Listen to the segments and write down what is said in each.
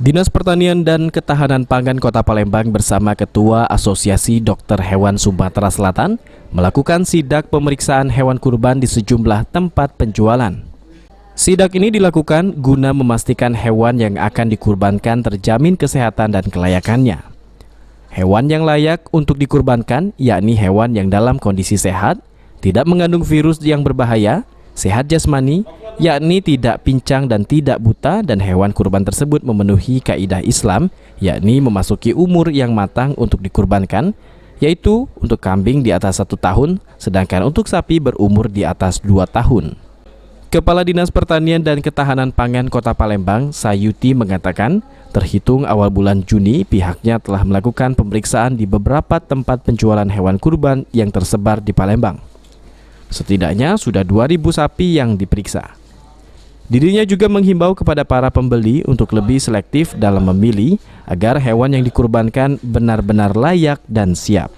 Dinas Pertanian dan Ketahanan Pangan Kota Palembang bersama Ketua Asosiasi Dokter Hewan Sumatera Selatan melakukan sidak pemeriksaan hewan kurban di sejumlah tempat penjualan. Sidak ini dilakukan guna memastikan hewan yang akan dikurbankan terjamin kesehatan dan kelayakannya. Hewan yang layak untuk dikurbankan yakni hewan yang dalam kondisi sehat, tidak mengandung virus yang berbahaya, sehat jasmani, yakni tidak pincang dan tidak buta, dan hewan kurban tersebut memenuhi kaidah Islam, yakni memasuki umur yang matang untuk dikurbankan, yaitu untuk kambing di atas 1 tahun, sedangkan untuk sapi berumur di atas 2 tahun. Kepala Dinas Pertanian dan Ketahanan Pangan Kota Palembang, Sayuti, mengatakan terhitung awal bulan Juni pihaknya telah melakukan pemeriksaan di beberapa tempat penjualan hewan kurban yang tersebar di Palembang. Setidaknya sudah 2.000 sapi yang diperiksa. Dirinya juga menghimbau kepada para pembeli untuk lebih selektif dalam memilih agar hewan yang dikurbankan benar-benar layak dan siap.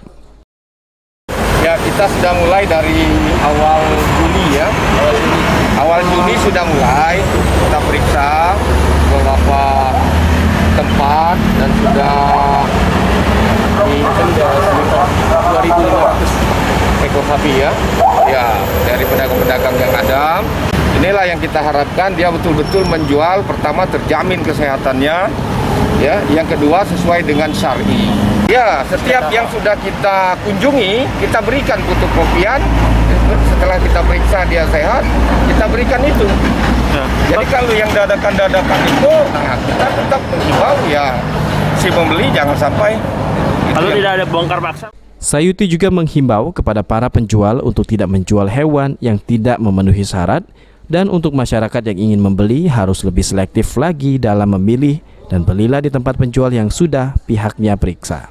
Ya, kita sudah mulai dari awal Juni ya. Awal Juni sudah mulai kita periksa beberapa tempat dan sudah sekitar 2.500 ekor sapi ya. Ya, dari pedagang-pedagang yang ada. Inilah yang kita harapkan, dia betul-betul menjual, pertama terjamin kesehatannya, ya. Yang kedua sesuai dengan syar'i. Ya, setiap yang sudah kita kunjungi, kita berikan fotokopian. Setelah kita periksa dia sehat, kita berikan itu. Jadi kalau yang dadakan-dadakan itu, nah, kita tetap mengimbau ya si pembeli jangan sampai. Kalau tidak ada bongkar paksa. Sayuti juga menghimbau kepada para penjual untuk tidak menjual hewan yang tidak memenuhi syarat, dan untuk masyarakat yang ingin membeli harus lebih selektif lagi dalam memilih dan belilah di tempat penjual yang sudah pihaknya periksa.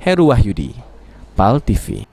Heru Wahyudi, PAL TV.